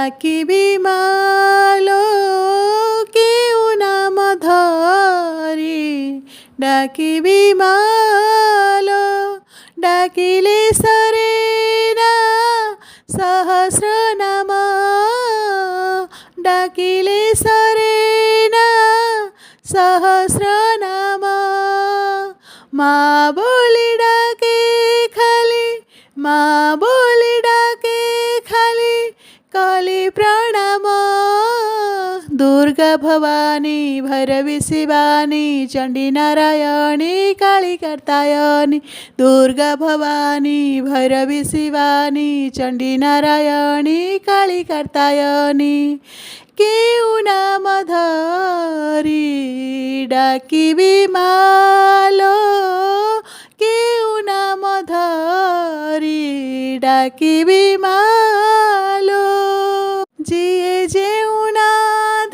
ডাকিবি মালো কেউ নাম ধরি ডাকিবি মালো ডাকিলে সরে না সহস্র নাম ডাকিলে সরে না সহস্র নাম মা বলি ডাকে খালি মা বলি ডাকে খালি কালী প্রণাম দুর্গা ভবানী ভৈরবী শিবানী চণ্ডী নারায়ণী কালী কাত্যায়নী দুর্গা ভবানী ভৈরবী শিবানী চণ্ডী নারায়ণী কালী কাত্যায়নী কেউ নাম ধরি ডাকিবি মালো কেউ নাম ধরি ডাকিবি মালো যিয়ে যেউ না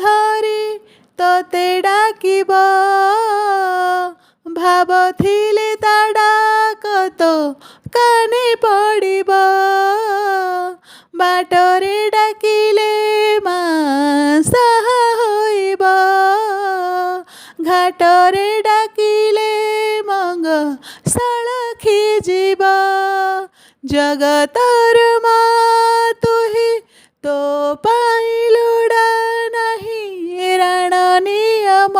ধরি তোতে ডাকিব ভাবথিলে তা ডাক তো কানে পড়িব বাটরে ডাকিলে মা সাহা হইব ঘাটরে ডাকিলে মঙ্গ সଳଖି ଯିବ ଜଗତର ମା ତୁହି ତୋ ପାଇଁ ଲୋଡ଼ା ନାହିଁ ରାଣ ନିୟମ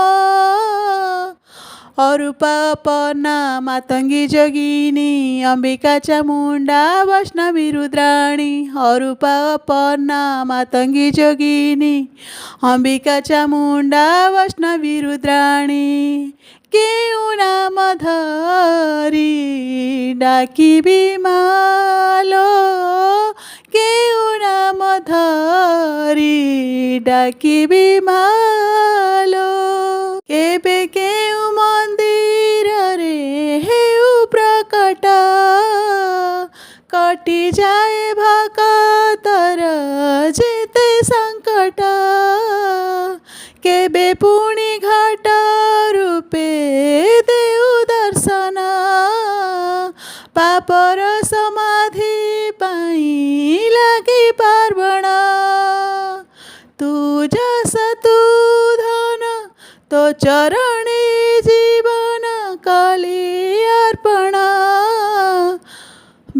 ଅରୂପା ଅପର୍ଣ୍ଣା ମାତଙ୍ଗୀ ଯୋଗିନୀ ଅମ୍ବିକା ଚାମୁଣ୍ଡା ବୈଷ୍ଣବୀ ରୁଦ୍ରାଣୀ ଅରୂପା ଅପର୍ଣ୍ଣା ମାତଙ୍ଗୀ ଯୋଗିନୀ ଅମ୍ବିକା ଚାମୁଣ୍ଡା ବୈଷ୍ଣବୀ ରୁଦ୍ରାଣୀ କେଉଁ ନାମ ଧରି ଡାକିବି ମାଲୋ କେଉଁ ନାମ ଧରି ଡାକିବି ମାଲୋ କେବେ କେଉଁ ମନ୍ଦିରରେ ହେଉ ପ୍ରକଟ କଟିଯାଏ ଭକତର ଯେତେ ସଙ୍କଟ କେବେ ପୁଣି ଘଟ ରୂପେ ଦେଉ ଦର୍ଶନ ପାପର ସମାଧି ପାଇଁ ଲାଗି ପାର୍ବଣ ତୁ ଯଶ ତୁ ଧନ ତୋ ଚରଣେ ଜୀବନ କଲି ଅର୍ପଣ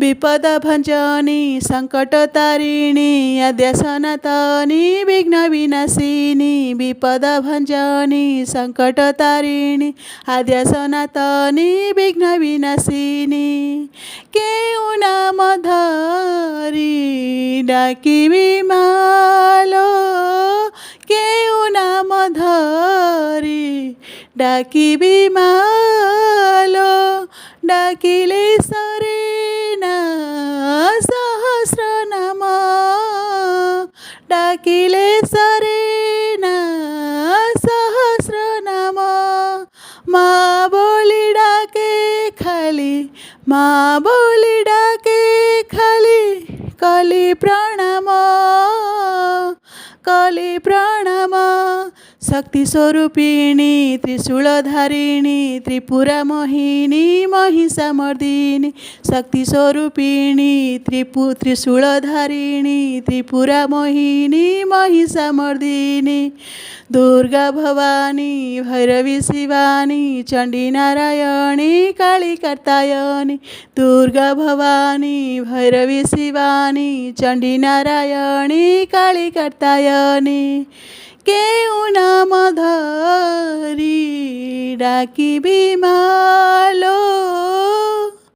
ବିପଦ ଭଞ୍ଜନୀ ସଙ୍କଟ ତାରିଣୀ ଆଦ୍ୟା ସନାତନୀ ବିଘ୍ନ ବିନାଶିନୀ ବିପଦ ଭଞ୍ଜନୀ ସଙ୍କଟ ତାରିଣୀ ଆଦ୍ୟା ସନାତନୀ ବିଘ୍ନ ବିନାଶିନୀ କେଉଁ ନାମ ଧରି ଡାକିବି ମାଲୋ କେଉଁ ନାମ ଧରି ଡାକିବି ମାଲୋ ଡାକିଲେ ସରେ ନା ସହସ୍ର ନାମ ଡାକିଲେ ସରେ ନା ସହସ୍ର ନାମ ମା ବୋଲି ଡାକେ ଖାଲି ମା ବୋଲି ଡାକେ ଖାଲି କଲି ପ୍ରଣାମ କଲି ପ୍ରଣାମ ଶକ୍ତି ସ୍ୱରୂପିଣୀ ତ୍ରିଶୂଳଧାରିଣୀ ତ୍ରିପୁରା ମୋହିନୀ ମହିଷାମର୍ଦିନୀ ଶକ୍ତି ସ୍ୱରୂପିଣୀ ତ୍ରିଶୂଳଧାରିଣୀ ତ୍ରିପୁରା ମୋହିନୀ ମହିଷାମର୍ଦିନୀ ଦୁର୍ଗା ଭବାନୀ ଭୈରବୀ ଶିବାନୀ ଚଣ୍ଡୀ ନାରାୟଣୀ କାଳୀ କାତ୍ୟାୟନୀ ଦୁର୍ଗା ଭବାନୀ ଭୈରବୀ ଶିବାନୀ ଚଣ୍ଡୀ ନାରାୟଣୀ କାଳୀ କାତ୍ୟାୟନୀ କେଉଁ ନାମ ଧରି ଡାକିବି ମାଲୋ।